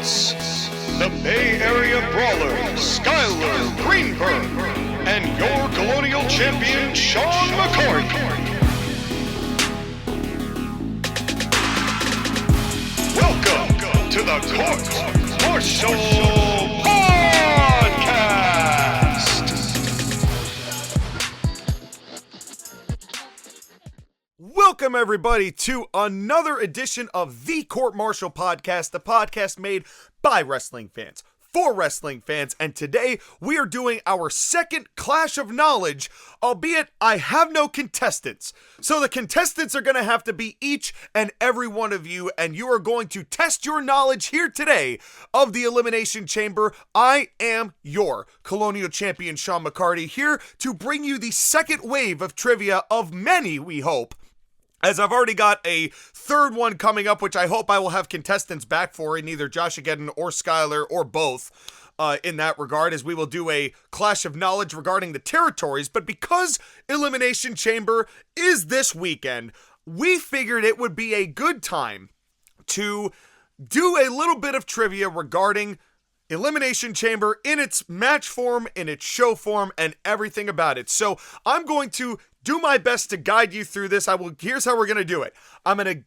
hosts, the Bay Area Brawler, Skylar Greenberg, and your Colonial Champion, Sean McCoy. Welcome to the Court-Martail Podcast. Welcome, everybody, to another edition of the Court-Martail Podcast, the podcast made by wrestling fans, for wrestling fans, and today we are doing our second Clash of Knowledge, albeit I have no contestants. So the contestants are going to have to be each and every one of you, and you are going to test your knowledge here today of the Elimination Chamber. I am your Colonial Champion, Sean McCarty, here to bring you the second wave of trivia of many, we hope, as I've already got a third one coming up, which I hope I will have contestants back for in either Josh Again or Skylar or both in that regard, as we will do a Clash of Knowledge regarding the territories. But because Elimination Chamber is this weekend, we figured it would be a good time to do a little bit of trivia regarding Elimination Chamber in its match form, in its show form, and everything about it. So I'm going to do my best to guide you through this. Here's how we're going to do it. I'm going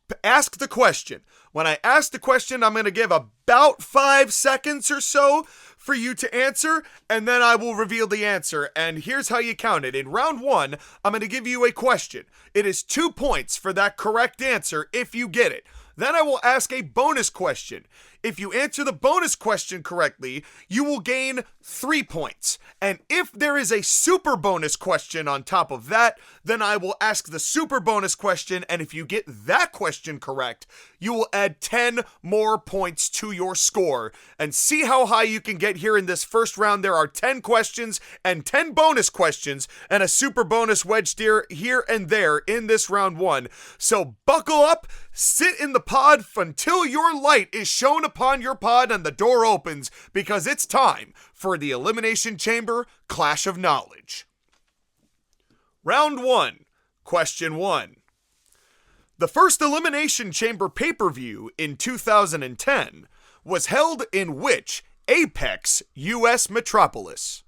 to ask the question. When I ask the question, I'm going to give about 5 seconds or so for you to answer, and then I will reveal the answer. And here's how you count it. In round one, I'm going to give you a question. It is 2 points for that correct answer if you get it. Then I will ask a bonus question. If you answer the bonus question correctly, you will gain 3 points. And if there is a super bonus question on top of that, then I will ask the super bonus question, and if you get that question correct, you will add 10 more points to your score. And see how high you can get here in this first round. There are 10 questions and 10 bonus questions and a super bonus wedged here and there in this round one. So buckle up, sit in the pod until your light is shown upon your pod and the door opens, because it's time for the Elimination Chamber Clash of Knowledge. Round 1, question 1. The first Elimination Chamber pay-per-view in 2010 was held in which Apex U.S. metropolis?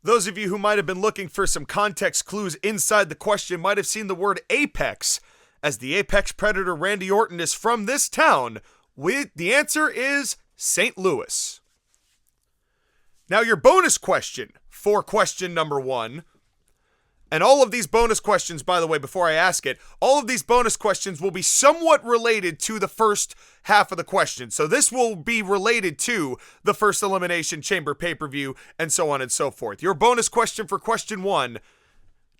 Those of you who might have been looking for some context clues inside the question might have seen the word Apex, as the Apex Predator Randy Orton is from this town. The answer is St. Louis. Now your bonus question for question number 1, and all of these bonus questions, by the way, before I ask it, all of these bonus questions will be somewhat related to the first half of the question. So this will be related to the first Elimination Chamber pay-per-view and so on and so forth. Your bonus question for question 1,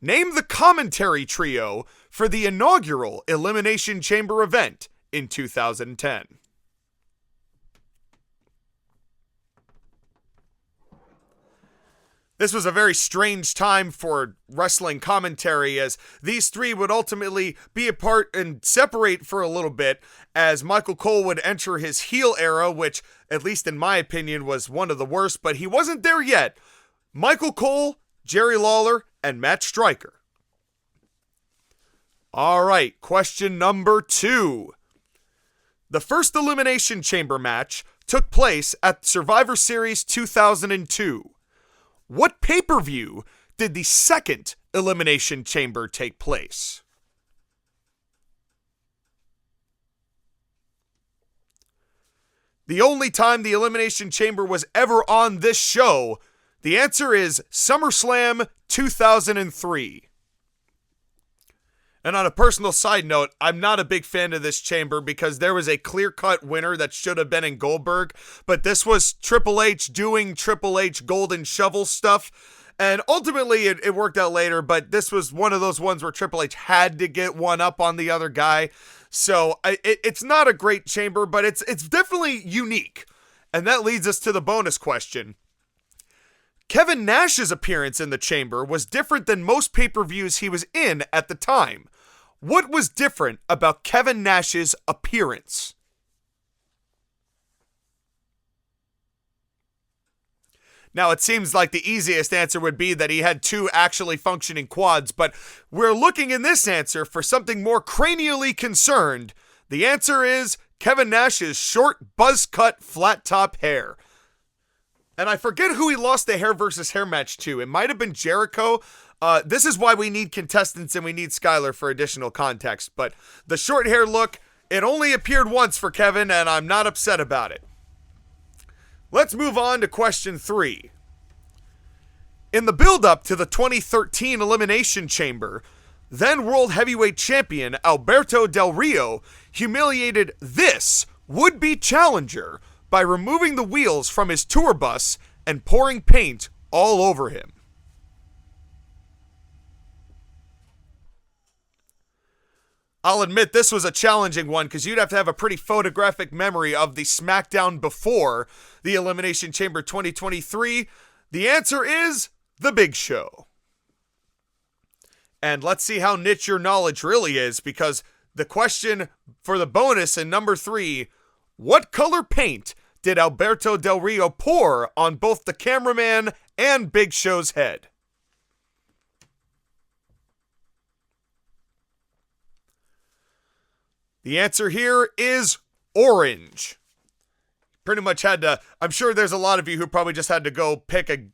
name the commentary trio for the inaugural Elimination Chamber event in 2010. This was a very strange time for wrestling commentary, as these three would ultimately be apart and separate for a little bit, as Michael Cole would enter his heel era, which, at least in my opinion, was one of the worst, but he wasn't there yet. Michael Cole, Jerry Lawler, and Matt Striker. Alright, question number 2. The first Elimination Chamber match took place at Survivor Series 2002. What pay-per-view did the second Elimination Chamber take place? The only time the Elimination Chamber was ever on this show, the answer is SummerSlam 2003. And on a personal side note, I'm not a big fan of this chamber because there was a clear-cut winner that should have been in Goldberg, but this was Triple H doing Triple H golden shovel stuff, and ultimately it worked out later, but this was one of those ones where Triple H had to get one up on the other guy. So it's not a great chamber, but it's definitely unique. And that leads us to the bonus question. Kevin Nash's appearance in the chamber was different than most pay-per-views he was in at the time. What was different about Kevin Nash's appearance? Now, it seems like the easiest answer would be that he had 2 actually functioning quads, but we're looking in this answer for something more cranially concerned. The answer is Kevin Nash's short, buzz-cut, flat-top hair. And I forget who he lost the hair versus hair match to. It might have been Jericho. This is why we need contestants and we need Skylar for additional context. But the short hair look, it only appeared once for Kevin, and I'm not upset about it. Let's move on to question 3. In the build-up to the 2013 Elimination Chamber, then World Heavyweight Champion Alberto Del Rio humiliated this would-be challenger by removing the wheels from his tour bus and pouring paint all over him. I'll admit this was a challenging one because you'd have to have a pretty photographic memory of the SmackDown before the Elimination Chamber 2023. The answer is The Big Show. And let's see how niche your knowledge really is, because the question for the bonus in number 3, what color paint did Alberto Del Rio pour on both the cameraman and Big Show's head? The answer here is orange. Pretty much had to, I'm sure there's a lot of you who probably just had to go pick a,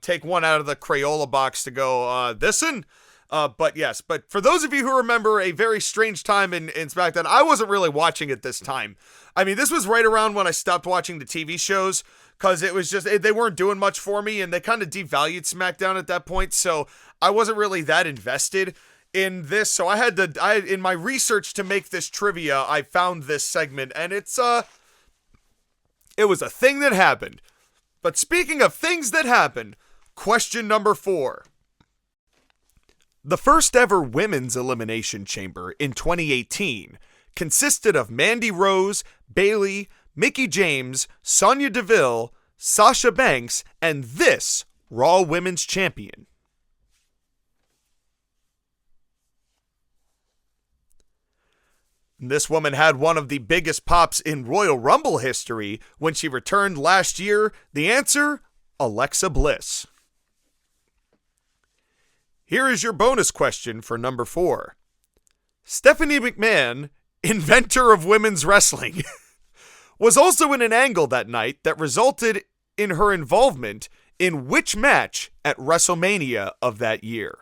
take one out of the Crayola box to go, this one? But yes, but for those of you who remember a very strange time in SmackDown, I wasn't really watching it this time. I mean, this was right around when I stopped watching the TV shows, because it was just, they weren't doing much for me, and they kind of devalued SmackDown at that point, so I wasn't really that invested in this. So in my research to make this trivia, I found this segment, and it was a thing that happened. But speaking of things that happened, question number 4. The first ever women's Elimination Chamber in 2018 consisted of Mandy Rose, Bayley, Mickie James, Sonya Deville, Sasha Banks, and this Raw Women's Champion. This woman had one of the biggest pops in Royal Rumble history when she returned last year. The answer, Alexa Bliss. Here is your bonus question for number 4. Stephanie McMahon, inventor of women's wrestling, was also in an angle that night that resulted in her involvement in which match at WrestleMania of that year?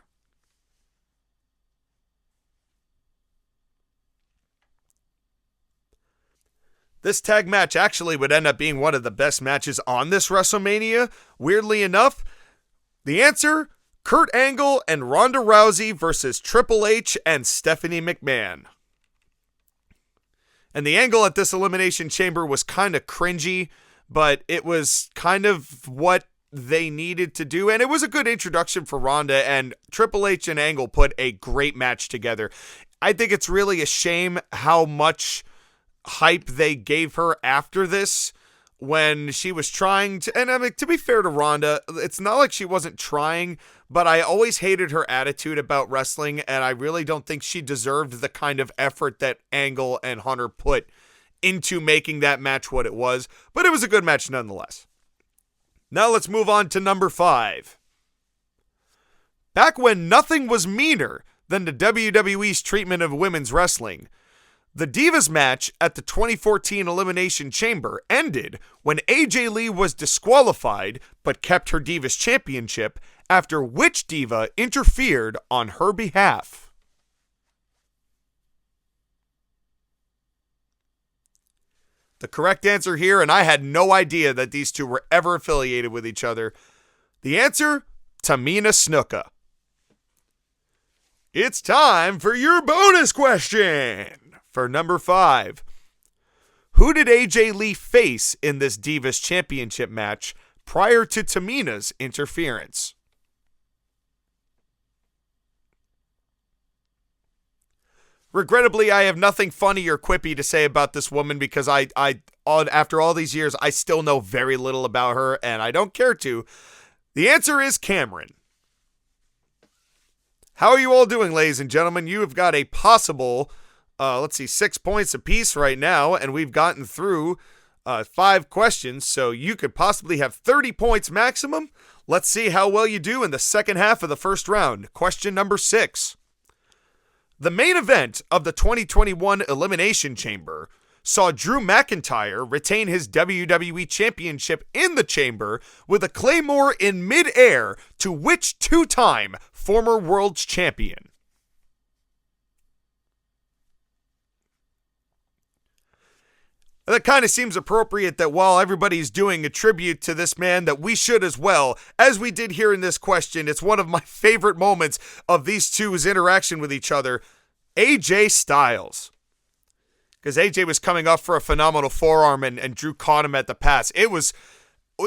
This tag match actually would end up being one of the best matches on this WrestleMania. Weirdly enough, the answer, Kurt Angle and Ronda Rousey versus Triple H and Stephanie McMahon. And the angle at this Elimination Chamber was kind of cringy, but it was kind of what they needed to do. And it was a good introduction for Ronda, and Triple H and Angle put a great match together. I think it's really a shame how much hype they gave her after this when she was trying to, and I mean, to be fair to Ronda, it's not like she wasn't trying, but I always hated her attitude about wrestling, and I really don't think she deserved the kind of effort that Angle and Hunter put into making that match what it was, but it was a good match nonetheless. Now let's move on to number 5. Back when nothing was meaner than the WWE's treatment of women's wrestling, the Divas match at the 2014 Elimination Chamber ended when AJ Lee was disqualified but kept her Divas Championship after which diva interfered on her behalf? The correct answer here, and I had no idea that these two were ever affiliated with each other. The answer, Tamina Snuka. It's time for your bonus question. For number 5, who did AJ Lee face in this Divas Championship match prior to Tamina's interference? Regrettably, I have nothing funny or quippy to say about this woman because after all these years, I still know very little about her, and I don't care to. The answer is Cameron. How are you all doing, ladies and gentlemen? You have got a possible 6 points apiece right now, and we've gotten through 5 questions, so you could possibly have 30 points maximum. Let's see how well you do in the second half of the first round. Question number 6. The main event of the 2021 Elimination Chamber saw Drew McIntyre retain his WWE Championship in the chamber with a Claymore in mid-air to which 2-time former World Champion? That kind of seems appropriate that while everybody's doing a tribute to this man, that we should as well, as we did here in this question. It's one of my favorite moments of these two's interaction with each other. AJ Styles. Because AJ was coming up for a phenomenal forearm and Drew caught him at the pass. It was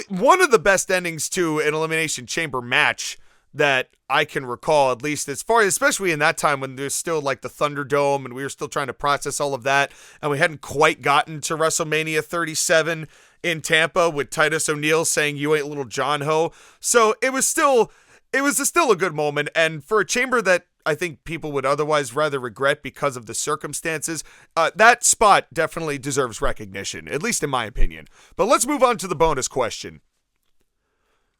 one of the best endings to an Elimination Chamber match that I can recall, at least as far, especially in that time when there's still like the Thunderdome and we were still trying to process all of that, and we hadn't quite gotten to WrestleMania 37 in Tampa with Titus O'Neil saying "You ain't little John Ho." So it was still a good moment, and for a chamber that I think people would otherwise rather regret because of the circumstances, that spot definitely deserves recognition, at least in my opinion. But let's move on to the bonus question.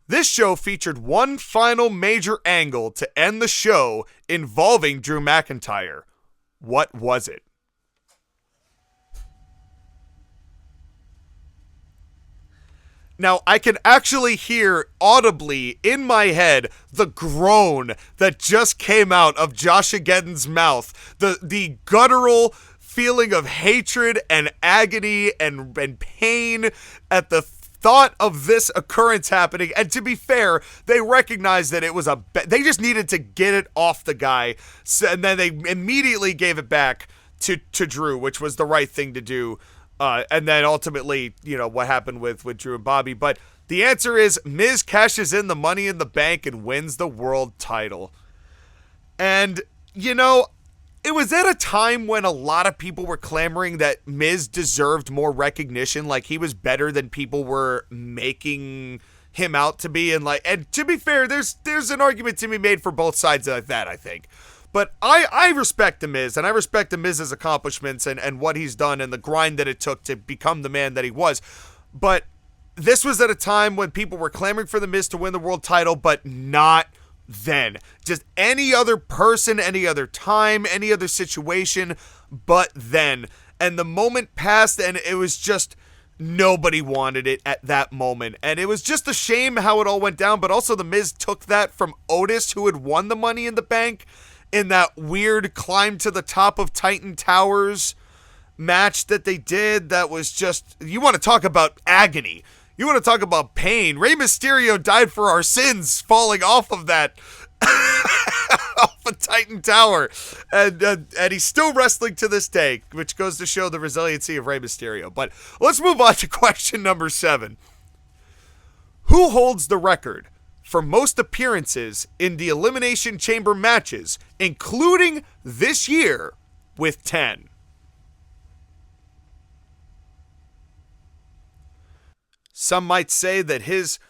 This show featured one final major angle to end the show involving Drew McIntyre. What was it? Now, I can actually hear audibly in my head the groan that just came out of Josh Ageddon's mouth. The guttural feeling of hatred and agony and pain at the thought of this occurrence happening. And to be fair, they recognized that it was they just needed to get it off the guy, and then they immediately gave it back to Drew, which was the right thing to do. And then ultimately, what happened with Drew and Bobby. But the answer is Miz cashes in the Money in the Bank and wins the world title. And, it was at a time when a lot of people were clamoring that Miz deserved more recognition, like he was better than people were making him out to be. And to be fair, there's an argument to be made for both sides of that, I think. But I respect The Miz, and I respect The Miz's accomplishments and what he's done and the grind that it took to become the man that he was. But this was at a time when people were clamoring for The Miz to win the world title, but not then. Just any other person, any other time, any other situation, but then. And the moment passed, and it was just nobody wanted it at that moment. And it was just a shame how it all went down, but also The Miz took that from Otis, who had won the Money in the Bank in that weird climb to the top of Titan Towers match that they did. That was just, you want to talk about agony. You want to talk about pain. Rey Mysterio died for our sins falling off of that, off a Titan Tower. And he's still wrestling to this day, which goes to show the resiliency of Rey Mysterio. But let's move on to question number 7. Who holds the record for most appearances in the Elimination Chamber matches, including this year, with 10? Some might say that his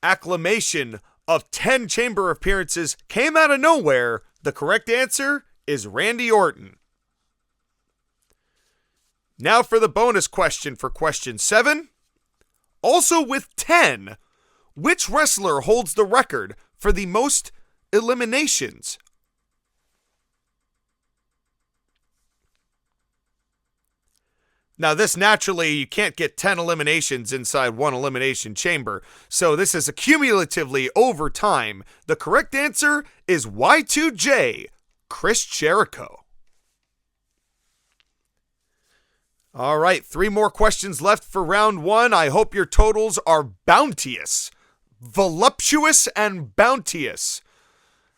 acclamation of 10 chamber appearances came out of nowhere. The correct answer is Randy Orton. Now for the bonus question for question 7. Also with 10, which wrestler holds the record for the most eliminations? Now this naturally, you can't get 10 eliminations inside one elimination chamber, so this is cumulatively over time. The correct answer is Y2J, Chris Jericho. All right, 3 more questions left for round 1. I hope your totals are bounteous, voluptuous and bounteous,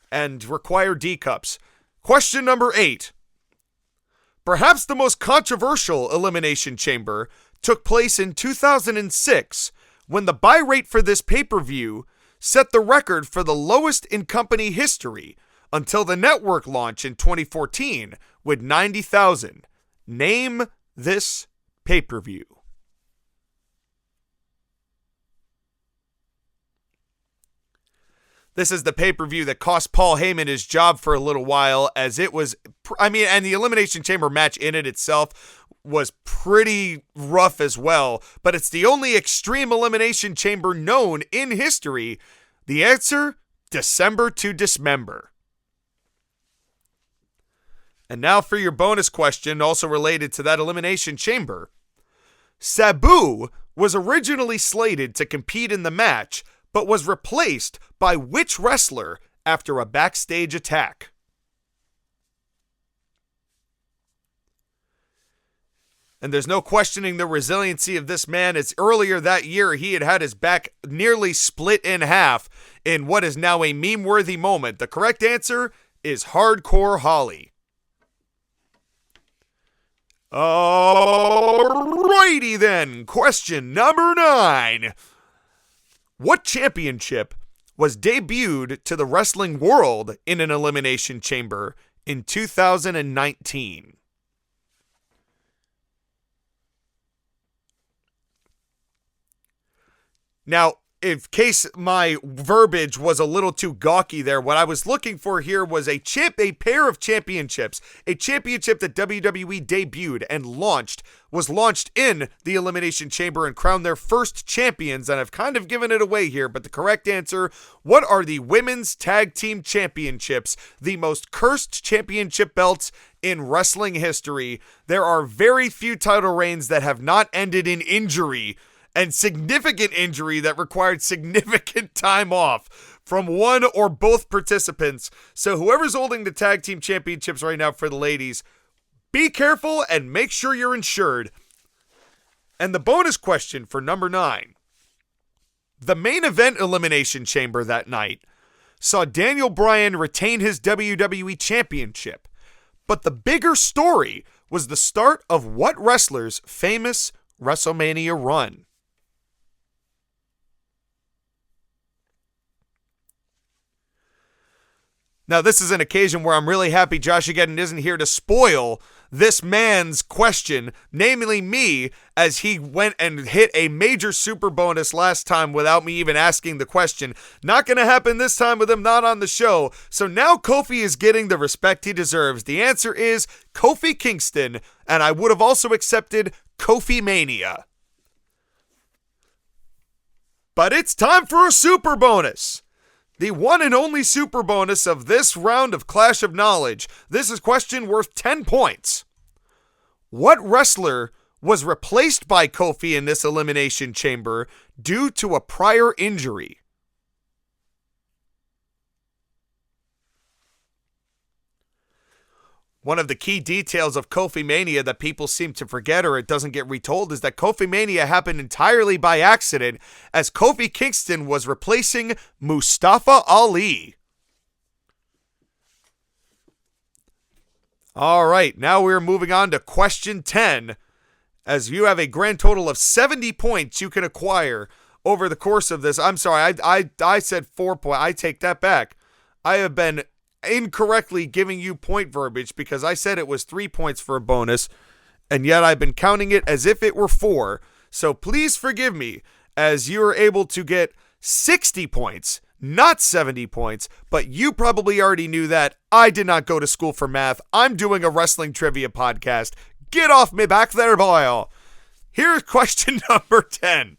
and require D-cups. Question number 8. Perhaps the most controversial Elimination Chamber took place in 2006 when the buy rate for this pay-per-view set the record for the lowest in company history until the network launch in 2014 with 90,000. Name this pay-per-view. This is the pay-per-view that cost Paul Heyman his job for a little while, as it was, and the Elimination Chamber match in it itself was pretty rough as well, but it's the only extreme elimination chamber known in history. The answer, December to Dismember. And now for your bonus question, also related to that elimination chamber. Sabu was originally slated to compete in the match, but was replaced by which wrestler after a backstage attack? And there's no questioning the resiliency of this man, as earlier that year he had his back nearly split in half in what is now a meme-worthy moment. The correct answer is Hardcore Holly. Alrighty then, question number 9. What championship was debuted to the wrestling world in an elimination chamber in 2019? Now, in case my verbiage was a little too gawky there, what I was looking for here was a pair of championships. A championship that WWE debuted and was launched in the Elimination Chamber and crowned their first champions, and I've kind of given it away here, but the correct answer, what are the Women's Tag Team Championships, the most cursed championship belts in wrestling history? There are very few title reigns that have not ended in injury, and significant injury that required significant time off from one or both participants. So whoever's holding the tag team championships right now for the ladies, be careful and make sure you're insured. And the bonus question for number 9. The main event elimination chamber that night saw Daniel Bryan retain his WWE championship. But the bigger story was the start of what wrestler's famous WrestleMania run? Now, this is an occasion where I'm really happy Josh Again isn't here to spoil this man's question, namely me, as he went and hit a major super bonus last time without me even asking the question. Not going to happen this time with him not on the show. So now Kofi is getting the respect he deserves. The answer is Kofi Kingston, and I would have also accepted Kofi Mania. But it's time for a super bonus. The one and only super bonus of this round of Clash of Knowledge. This is question worth 10 points. What wrestler was replaced by Kofi in this elimination chamber due to a prior injury? One of the key details of Kofi Mania that people seem to forget or it doesn't get retold is that Kofi Mania happened entirely by accident, as Kofi Kingston was replacing Mustafa Ali. All right, now we're moving on to question 10, as you have a grand total of 70 points you can acquire over the course of this. I'm sorry, I said 4 points. I take that back. I have been incorrectly giving you point verbiage because I said it was 3 points for a bonus, and yet I've been counting it as if it were 4. So please forgive me, as you are able to get 60 points, not 70 points, but you probably already knew that. I did not go to school for math. I'm doing a wrestling trivia podcast. Get off me back there, boy. Here's question number 10.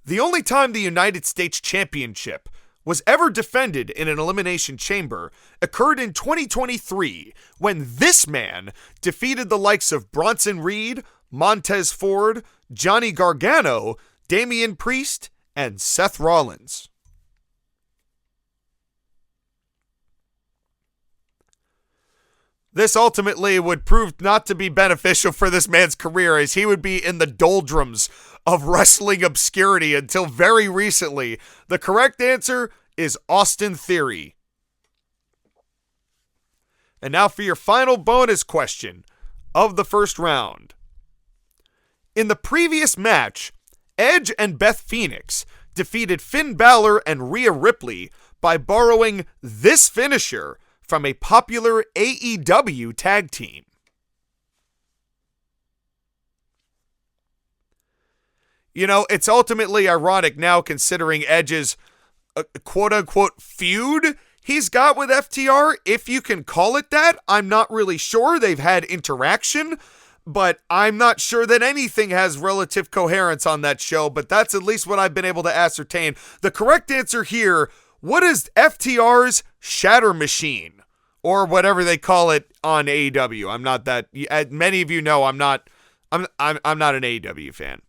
The only time the United States Championship was ever defended in an elimination chamber occurred in 2023 when this man defeated the likes of Bronson Reed, Montez Ford, Johnny Gargano, Damian Priest, and Seth Rollins. This ultimately would prove not to be beneficial for this man's career, as he would be in the doldrums of wrestling obscurity until very recently. The correct answer is Austin Theory. And now for your final bonus question of the first round. In the previous match, Edge and Beth Phoenix defeated Finn Balor and Rhea Ripley by borrowing this finisher from a popular AEW tag team. You know, it's ultimately ironic now considering Edge's quote-unquote feud he's got with FTR, if you can call it that. I'm not really sure. They've had interaction, but I'm not sure that anything has relative coherence on that show, but that's at least what I've been able to ascertain. The correct answer here, what is FTR's Shatter Machine? Or whatever they call it on AEW. I'm not that, many of you know I'm not an AEW fan.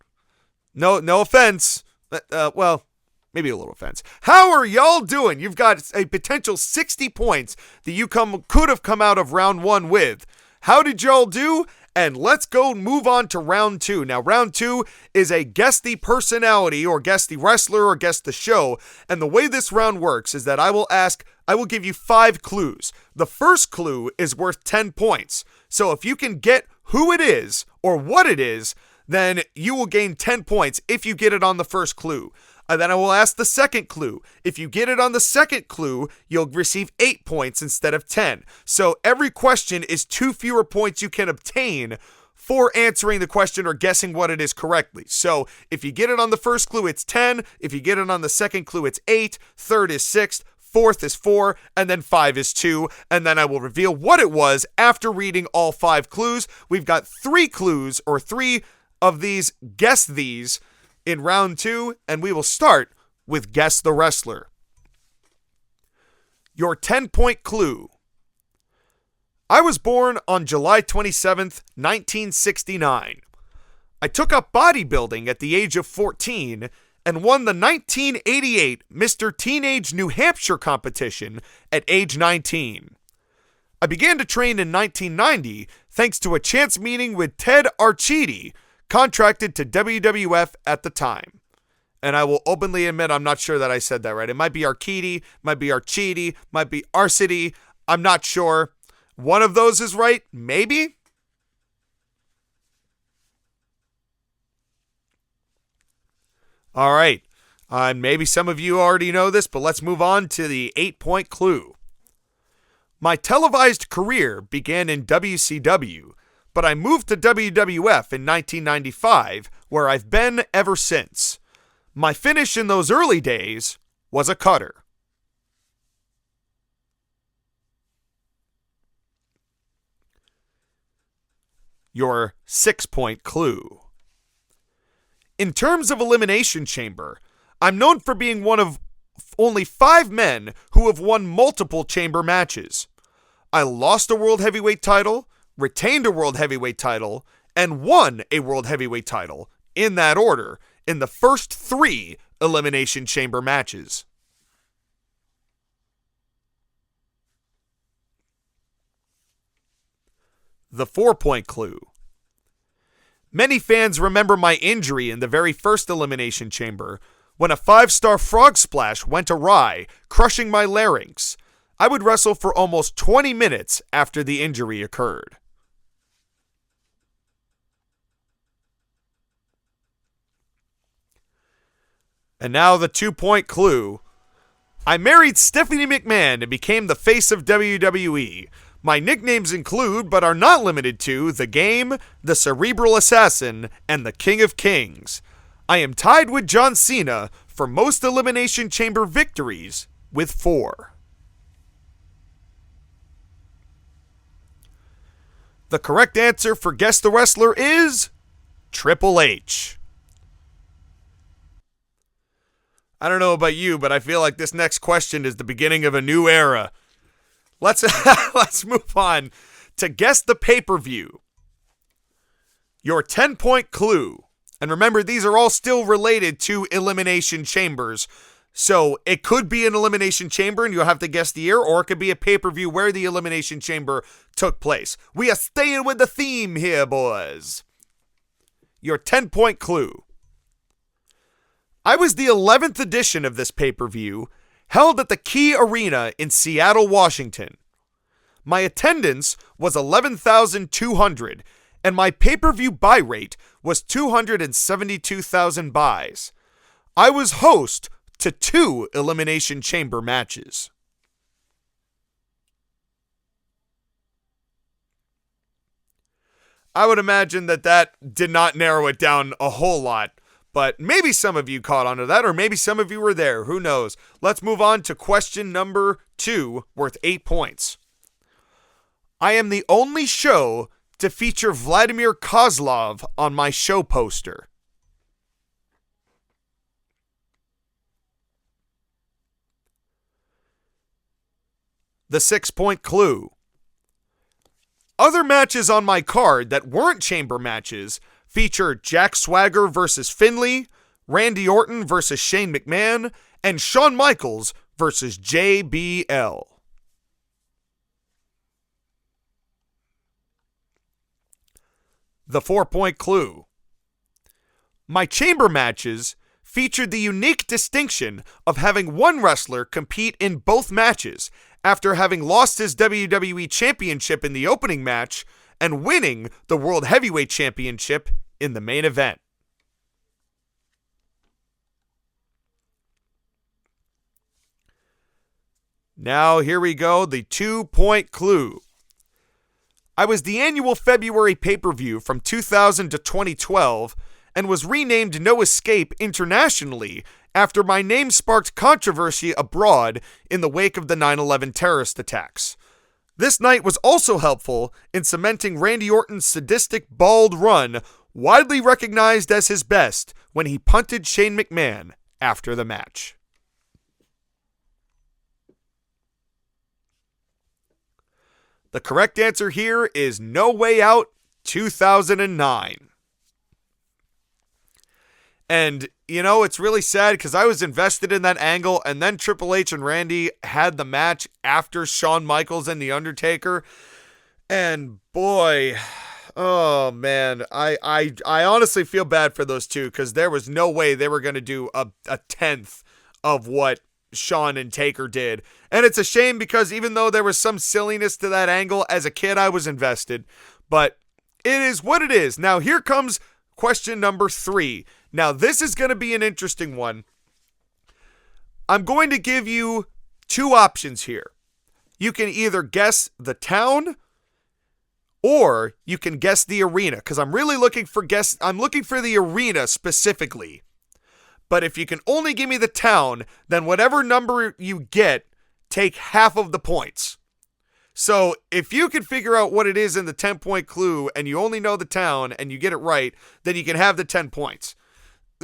No offense. Well, maybe a little offense. How are y'all doing? You've got a potential 60 points that you could have come out of round 1 with. How did y'all do? And let's go move on to round 2. Now, round 2 is a guess the personality, or guess the wrestler, or guess the show. And the way this round works is that I will give you 5 clues. The first clue is worth 10 points. So if you can get who it is, or what it is, then you will gain 10 points if you get it on the first clue. And then I will ask the second clue. If you get it on the second clue, you'll receive 8 points instead of 10. So every question is 2 fewer points you can obtain for answering the question or guessing what it is correctly. So if you get it on the first clue, it's 10. If you get it on the second clue, it's 8. Third is 6. Fourth is 4. And then 5 is 2. And then I will reveal what it was after reading all 5 clues. We've got 3 clues, or 3 of these guess these, in round 2, and we will start with Guess the Wrestler. Your 10-point clue. I was born on July 27th, 1969. I took up bodybuilding at the age of 14 and won the 1988 Mr. Teenage New Hampshire competition at age 19. I began to train in 1990 thanks to a chance meeting with Ted Arcidi, contracted to WWF at the time. And I will openly admit I'm not sure that I said that right. It might be Arcidi, might be Arcidi, might be Arcidi. I'm not sure. One of those is right, maybe? All right. Maybe some of you already know this, but let's move on to the 8-point clue. My televised career began in WCW, but I moved to WWF in 1995, where I've been ever since. My finish in those early days was a cutter. Your 6-point clue. In terms of Elimination Chamber, I'm known for being one of only 5 men who have won multiple chamber matches. I lost a World Heavyweight title, retained a World Heavyweight title, and won a World Heavyweight title, in that order, in the first 3 Elimination Chamber matches. The 4-point clue. Many fans remember my injury in the very first Elimination Chamber, when a 5-star frog splash went awry, crushing my larynx. I would wrestle for almost 20 minutes after the injury occurred. And now the 2-point clue. I married Stephanie McMahon and became the face of WWE. My nicknames include, but are not limited to, The Game, The Cerebral Assassin, and The King of Kings. I am tied with John Cena for most Elimination Chamber victories, with 4. The correct answer for Guess the Wrestler is Triple H. I don't know about you, but I feel like this next question is the beginning of a new era. Let's move on to Guess the Pay-Per-View. Your 10-point clue. And remember, these are all still related to Elimination Chambers. So it could be an Elimination Chamber and you'll have to guess the year, or it could be a pay-per-view where the Elimination Chamber took place. We are staying with the theme here, boys. Your 10-point clue. I was the 11th edition of this pay-per-view, held at the Key Arena in Seattle, Washington. My attendance was 11,200, and my pay-per-view buy rate was 272,000 buys. I was host to 2 Elimination Chamber matches. I would imagine that did not narrow it down a whole lot, But maybe some of you caught on to that, or maybe some of you were there. Who knows? Let's move on to question number 2, worth 8 points. I am the only show to feature Vladimir Kozlov on my show poster. The 6-point clue. Other matches on my card that weren't chamber matches feature Jack Swagger versus Finlay, Randy Orton versus Shane McMahon, and Shawn Michaels versus JBL. The 4-point clue. My chamber matches featured the unique distinction of having one wrestler compete in both matches after having lost his WWE Championship in the opening match and winning the World Heavyweight Championship in the main event. Now, here we go, the 2-point clue. I was the annual February pay-per-view from 2000 to 2012 and was renamed No Escape internationally after my name sparked controversy abroad in the wake of the 9/11 terrorist attacks. This night was also helpful in cementing Randy Orton's sadistic bald run, widely recognized as his best, when he punted Shane McMahon after the match. The correct answer here is No Way Out 2009. And, you know, it's really sad because I was invested in that angle, and then Triple H and Randy had the match after Shawn Michaels and The Undertaker. And boy, oh man, I honestly feel bad for those two because there was no way they were going to do a tenth of what Shawn and Taker did. And it's a shame because even though there was some silliness to that angle, as a kid I was invested. But it is what it is. Now here comes question number 3. Now this is going to be an interesting one. I'm going to give you 2 options here. You can either guess the town or you can guess the arena, because I'm really looking for the arena specifically. But if you can only give me the town, then whatever number you get, take half of the points. So if you can figure out what it is in the 10-point clue and you only know the town and you get it right, then you can have the 10 points.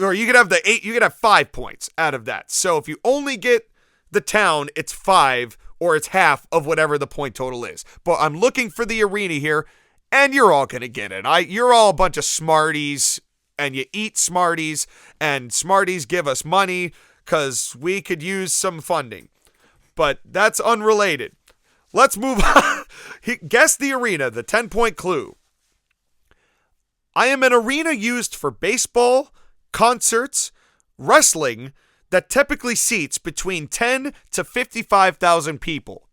Or you could have the 8, you could have 5 points out of that. So if you only get the town, it's 5 or it's half of whatever the point total is. But I'm looking for the arena here, and you're all going to get it. You're all a bunch of smarties, and you eat Smarties, and Smarties give us money because we could use some funding. But that's unrelated. Let's move on. Guess the arena, the 10-point clue. I am an arena used for baseball, concerts, wrestling that typically seats between 10 to 55,000 people.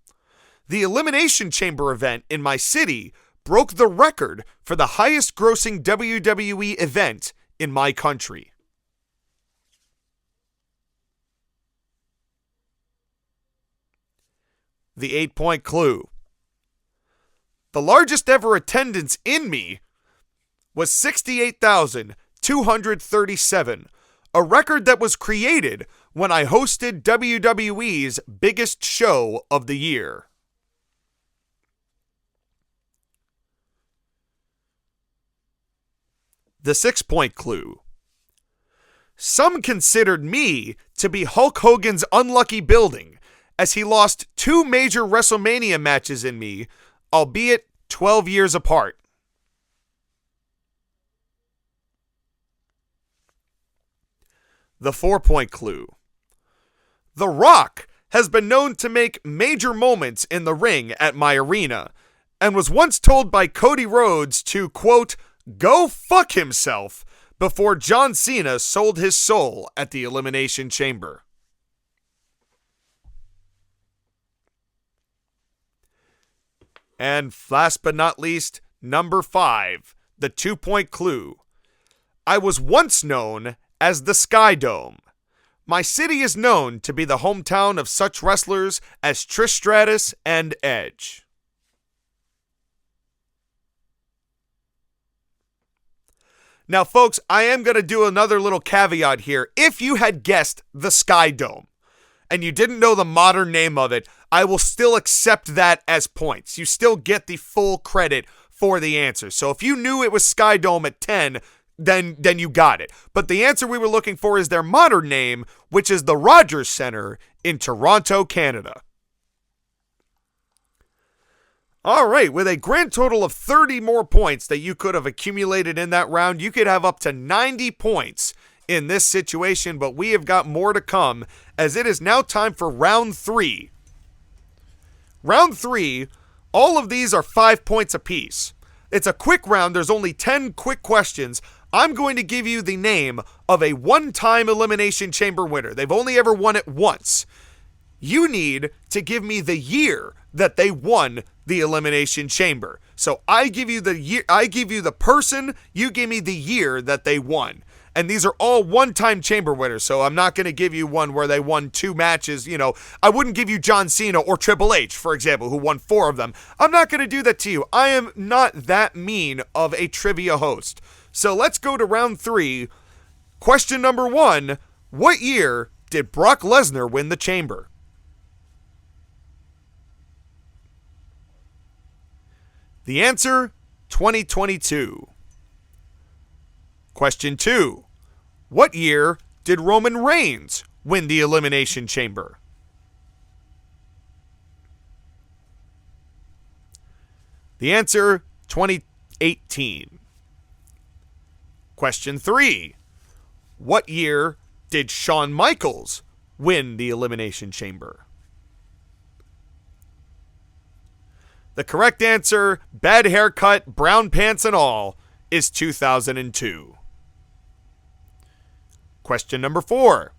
The Elimination Chamber event in my city broke the record for the highest grossing WWE event in my country. The 8-point clue. The largest ever attendance in me was 68,237, a record that was created when I hosted WWE's biggest show of the year. The 6-point clue. Some considered me to be Hulk Hogan's unlucky building, as he lost 2 major WrestleMania matches in me, albeit 12 years apart. The 4-point clue. The Rock has been known to make major moments in the ring at my arena, and was once told by Cody Rhodes to, quote, go fuck himself before John Cena sold his soul at the Elimination Chamber. And last but not least, number 5, the 2-point clue. I was once known as the Sky Dome. My city is known to be the hometown of such wrestlers as Trish Stratus and Edge. Now, folks, I am going to do another little caveat here. If you had guessed the Sky Dome and you didn't know the modern name of it, I will still accept that as points. You still get the full credit for the answer. So if you knew it was Sky Dome at 10, then you got it. But the answer we were looking for is their modern name, which is the Rogers Centre in Toronto, Canada. All right, with a grand total of 30 more points that you could have accumulated in that round, you could have up to 90 points in this situation, but we have got more to come, as it is now time for round 3. Round 3, all of these are 5 points apiece. It's a quick round, there's only 10 quick questions. I'm going to give you the name of a one-time Elimination Chamber winner. They've only ever won it once. You need to give me the year that they won the Elimination Chamber. So I give you the year, I give you the person, you give me the year that they won. And these are all one-time chamber winners, so I'm not going to give you one where they won 2 matches. You know, I wouldn't give you John Cena or Triple H, for example, who won 4 of them. I'm not going to do that to you. I am not that mean of a trivia host. So let's go to round 3. Question number 1, what year did Brock Lesnar win the chamber? The answer, 2022. Question 2. What year did Roman Reigns win the Elimination Chamber? The answer, 2018. Question 3. What year did Shawn Michaels win the Elimination Chamber? The correct answer, bad haircut, brown pants and all, is 2002. Question number 4.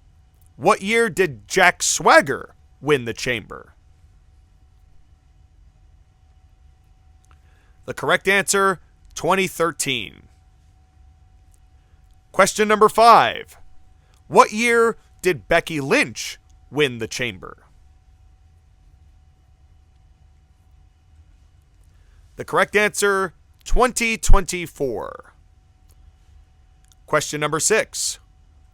What year did Jack Swagger win the chamber? The correct answer, 2013. Question number 5. What year did Becky Lynch win the chamber? The correct answer, 2024. Question number 6.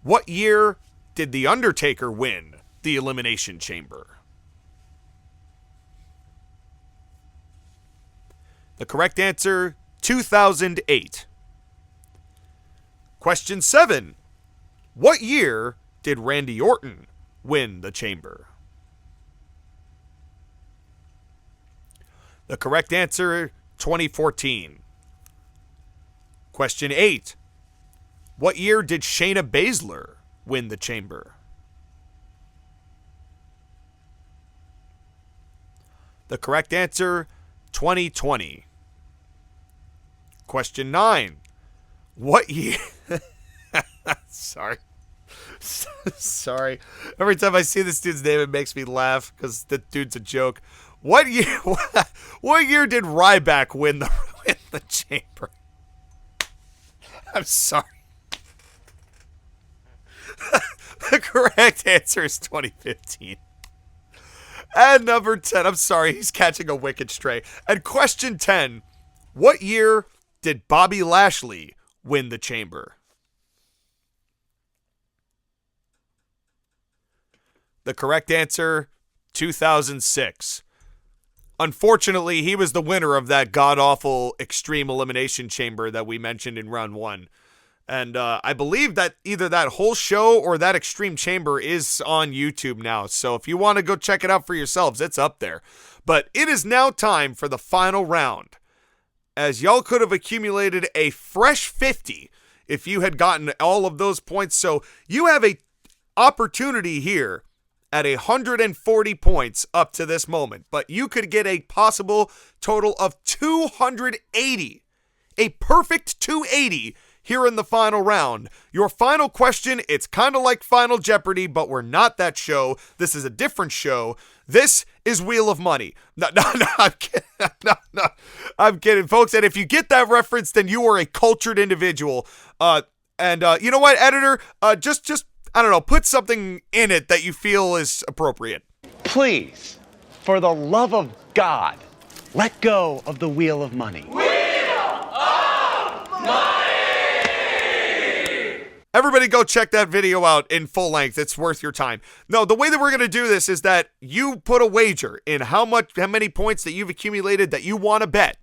What year did The Undertaker win the Elimination Chamber? The correct answer, 2008. Question 7. What year did Randy Orton win the chamber? The correct answer, 2014. Question 8. What year did Shayna Baszler win the chamber? The correct answer, 2020. Question 9. What year... Sorry. Sorry. Every time I see this dude's name, it makes me laugh because the dude's a joke. What year did Ryback win the chamber? I'm sorry. The correct answer is 2015. And number 10, I'm sorry, he's catching a wicked stray. And question 10, what year did Bobby Lashley win the chamber? The correct answer, 2006. Unfortunately, he was the winner of that god-awful Extreme Elimination Chamber that we mentioned in round 1. And I believe that either that whole show or that Extreme Chamber is on YouTube now. So if you want to go check it out for yourselves, it's up there. But it is now time for the final round, as y'all could have accumulated a fresh 50 if you had gotten all of those points. So you have a opportunity here at 140 points up to this moment, but you could get a possible total of 280, a perfect 280 here in the final round. Your final question, it's kind of like Final Jeopardy, but we're not that show. This is a different show. This is Wheel of Money. No, I'm kidding. No, I'm kidding, folks. And if you get that reference, then you are a cultured individual. And you know what, editor? Just I don't know, put something in it that you feel is appropriate. Please, for the love of God, let go of the Wheel of Money. Wheel of Money! Everybody go check that video out in full length. It's worth your time. No, the way that we're going to do this is that you put a wager in how many points that you've accumulated that you want to bet.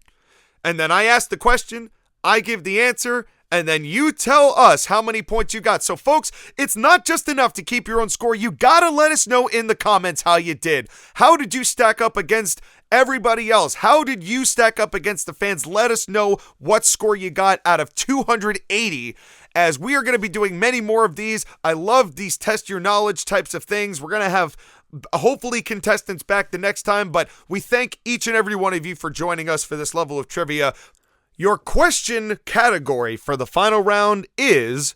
And then I ask the question, I give the answer, and then you tell us how many points you got. So folks, it's not just enough to keep your own score. You got to let us know in the comments how you did. How did you stack up against everybody else? How did you stack up against the fans? Let us know what score you got out of 280, as we are going to be doing many more of these. I love these test your knowledge types of things. We're going to have hopefully contestants back the next time, but we thank each and every one of you for joining us for this level of trivia. Your question category for the final round is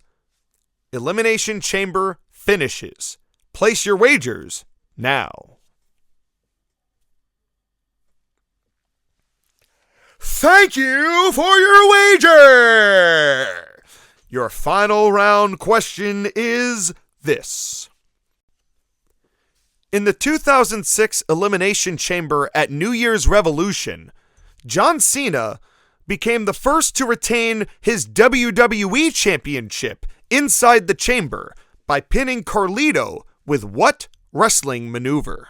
Elimination Chamber finishes. Place your wagers now. Thank you for your wager! Your final round question is this. In the 2006 Elimination Chamber at New Year's Revolution, John Cena became the first to retain his WWE Championship inside the chamber by pinning Carlito with what wrestling maneuver?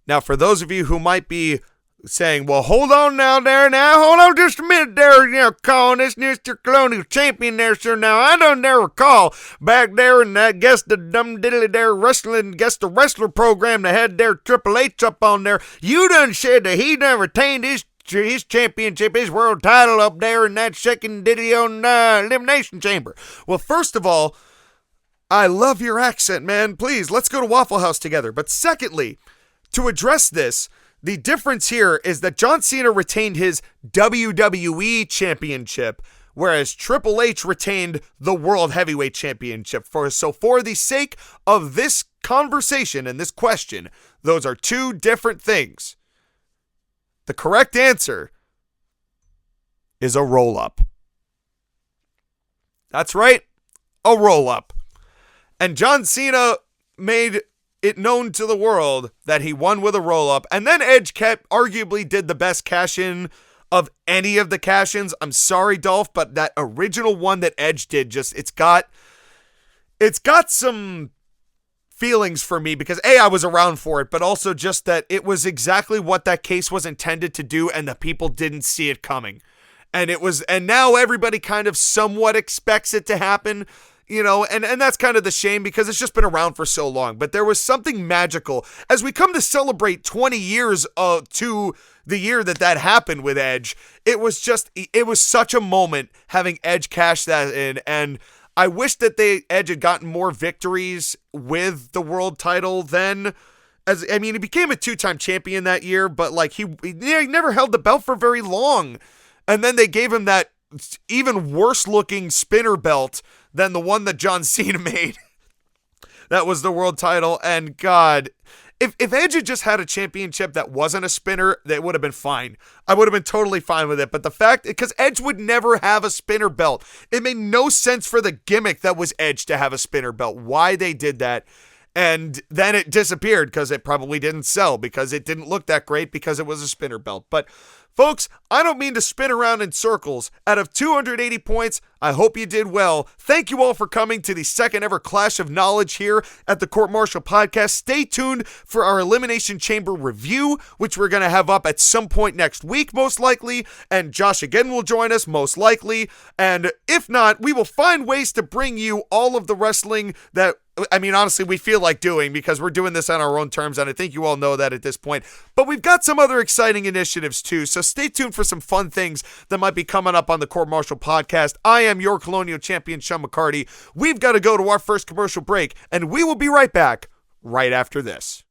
Now, for those of you who might be saying, well, hold on hold on just a minute there, calling this Mr. Colonial Champion there, sir. Now, I don't there recall back there in that, guess the dumb diddly there wrestling, guess the wrestler program that had their Triple H up on there. You done said that he done retained his championship, his world title up there in that second diddly on Elimination Chamber. Well, first of all, I love your accent, man. Please, let's go to Waffle House together. But secondly, to address this, the difference here is that John Cena retained his WWE Championship, whereas Triple H retained the World Heavyweight Championship. So for the sake of this conversation and this question, those are two different things. The correct answer is a roll-up. That's right, a roll-up. And John Cena made it known to the world that he won with a roll-up, and then Edge arguably did the best cash-in of any of the cash-ins. I'm sorry, Dolph, but that original one that Edge did, it's got some feelings for me because A, I was around for it, but also just that it was exactly what that case was intended to do, and the people didn't see it coming. And now everybody kind of somewhat expects it to happen. And that's kind of the shame because it's just been around for so long. But there was something magical as we come to celebrate 20 years to the year that happened with Edge. It was such a moment having Edge cash that in. And I wish that Edge had gotten more victories with the world title then. He became a 2-time champion that year, but he never held the belt for very long. And then they gave him that even worse looking spinner belt than the one that John Cena made. That was the world title. And God, if Edge had just had a championship that wasn't a spinner, that would have been fine. I would have been totally fine with it. But the fact, because Edge would never have a spinner belt. It made no sense for the gimmick that was Edge to have a spinner belt. Why they did that. And then it disappeared because it probably didn't sell because it didn't look that great because it was a spinner belt. But folks, I don't mean to spin around in circles. Out of 280 points, I hope you did well. Thank you all for coming to the second ever Clash of Knowledge here at the Court-Martail Podcast. Stay tuned for our Elimination Chamber review, which we're going to have up at some point next week, most likely. And Josh again will join us, most likely. And if not, we will find ways to bring you all of the wrestling that honestly, we feel like doing because we're doing this on our own terms, and I think you all know that at this point. But we've got some other exciting initiatives too, so stay tuned for some fun things that might be coming up on the Court-Martail Podcast. I am your Colonial Champion, Sean McCarty. We've got to go to our first commercial break, and we will be right back right after this.